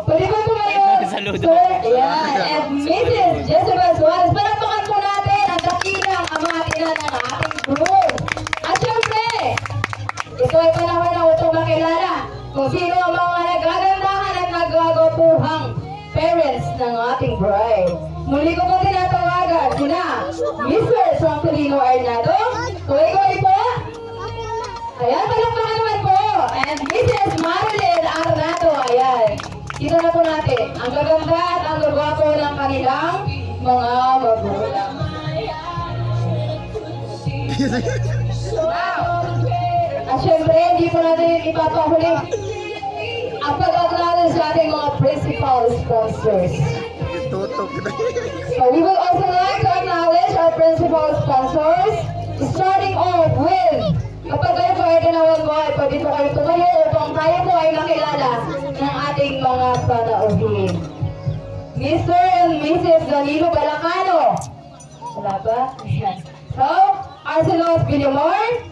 Pwede ba tumayo? Saludo. Sir, ayan. And Mrs. Jezebel Suarez. Palapakan po natin ang dakilang amatina ng ating group. At syempre, ito ay panahon na upang makilala kung sino ang mga nagagandahan at nagagapuhang parents ng ating bride. Muli ko po tinatawagan sina Mr. Francolino Arnado. Kuwi-kuwi po. Ayan, palakpakan naman po. And Mrs. Marilyn Arnado. Ayan. Kita na po natin ang gaganda at ang gagwapo ng kanilang mga magulang. At syempre, hindi po natin ipapahuli ang pag-acknowledge sa ating mga principal sponsors. So we will also like to acknowledge our principal sponsors, starting off with, kapag kayo po ay tinawag ko, ay pwede po kayo tumayo upang tayo po ay makilala ng ating mga panauhin. Mr. and Mrs. Danilo Balacano. Wala ba? So, Arselos Villamor.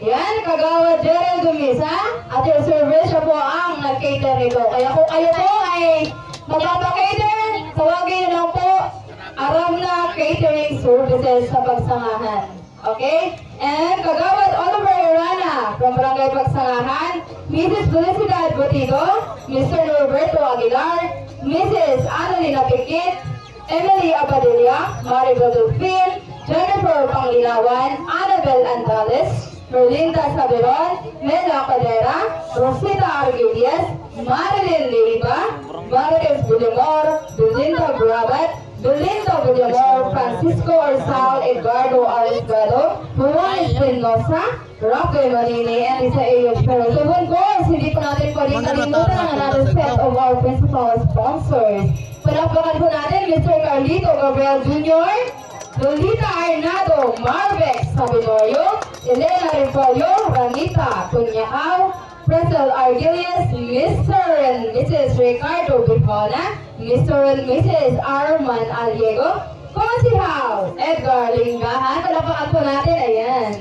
Yan, Kagawa Gerald Dumisa. At yung service siya po ang nag-cater nito. Kaya kung kayo po ay magpapakater, tawagin nyo lang po Aramna Catering Services sa Pagsangahan. Okay? And Kagawad Oliver Irana from Barangay Pagsangahan, Mrs. Felicidad Botigo, Mr. Norberto Aguilar, Mrs. Annalena Piquet, Emily Abadilla, Maribel Dulfin, Jennifer Panglilawan, Annabel Andales, Merlinda Saberon, Mela Cadera, Rosita Arguelles, Marilyn Leiva, Marites Villamor, Belinda Brabat, Belinda Villamor, Francisco Orsal, Edgardo Arisgado, Juan Espinosa, Roque Marini, and Lisa A. Pero so of course, hindi po natin pwedeng kalimutan ang another set of our principal sponsors. Palakpakan po natin Mr. Carlito Gabriel Jr., Lolita Arnado, Marvex Sabinorio, Elena Rifolio, Ranita Punyakaw, Pretzel Argilius, Mr. and Mrs. Ricardo Bicona, Mr. and Mrs. Arman Aliego, Konsihao Edgar Lingahan, palapakan po natin, ayan.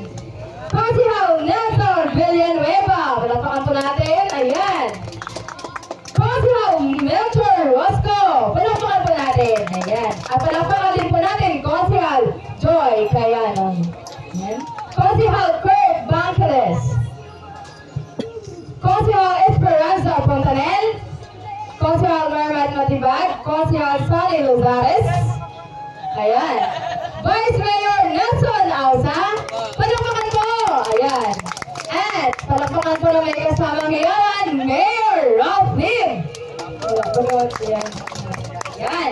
Konsihao Nelson Villanueva, palapakan po natin, ayan. Konsihao Melchor Rosco, palapakan po natin, ayan. At palapakan din po natin, Konsihal Joy Kayanon. Ayan. Konsihal Kurt Bankeles, Konsihal Esperanza Fontanel, Konsihal Mermat Matibag, Konsihal Sonny Luzares, ayan. Vice Mayor Nelson Ausa, palakpakan po, ayan. At palakpakan po na may kasama ngayon, Mayor Ralph Lim. Palakpakan, ayan. Ayan.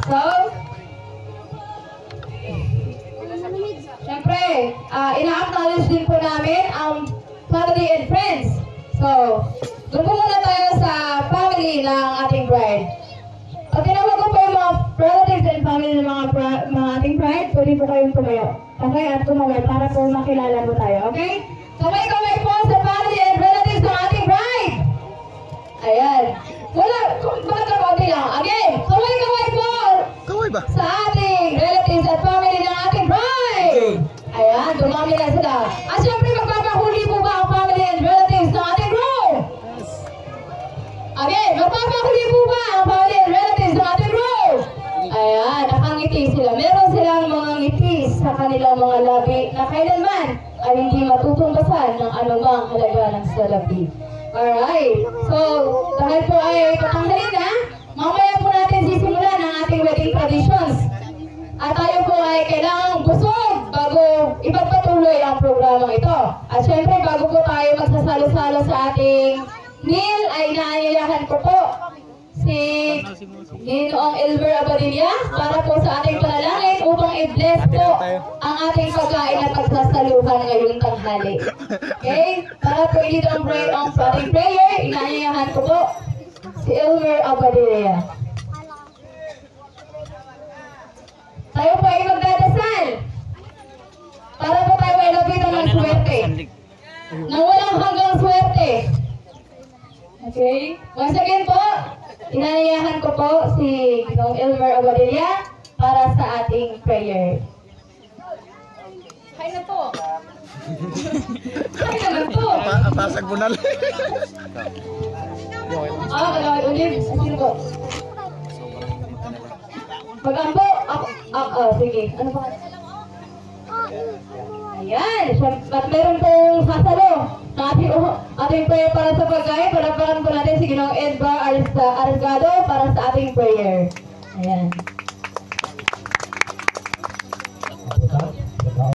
So, syempre, ina-acknowledge din po namin ang family and friends. So, doon po muna tayo sa family ng ating bride. At tinawag ko po yung mga relatives and family ng mga ating bride, pwede po kayong tumayo. Okay, at tumawag para po makilala po tayo, okay? Kamay-kamay po sa family and relatives ng ating bride! Ayan. Wala, bakit na konti lang? Again, kamay-kamay po! Kaway ba? Sa ating relatives at family ng ating bride! Ayan, dumami na sila. At syempre, magpapahuli po ba ang family and relatives ng ating group? Again, magpapahuli po ba ang family and relatives ng ating group? Ayan, nakangiti sila. Meron silang mga ngiti sa kanilang mga labi na kailanman ay hindi matutumbasan ng anumang halaga ng salapi. Alright, so dahil po ay patanggalin na, mamaya po natin sisimulan ang ating wedding traditions. At tayo po ay kailangang busog bago ipagpatuloy ang programang ito. At syempre, bago po tayo magsasalo-salo sa ating meal, ay inaanyayahan ko po si Ginoong Elmer Abadilla para po sa ating panalangin upang i-bless po ang ating pagkain at pagsasaluhan ngayong tanghali. Okay? Para po i-lead ang ating prayer, inaanyayahan ko po si Elmer Abadilla. Tayo po ay magdadasal para po tayo ay lapitan ng swerte. Nang walang hanggang swerte. Okay? Once again po, inaanyayahan ko po si Ginoong Elmer Abadilla para sa ating prayer. Kaya na po. Kaya na po. Atasag mo na lang. Kagawad Olive. Sino po? Mag-ambo. Sige. Ano pa? Ayan. At meron pong sasalo. Ating prayer para sa pagkain. Palapakan po natin si Ginoong Edba Arisgado para sa ating prayer. Ayan.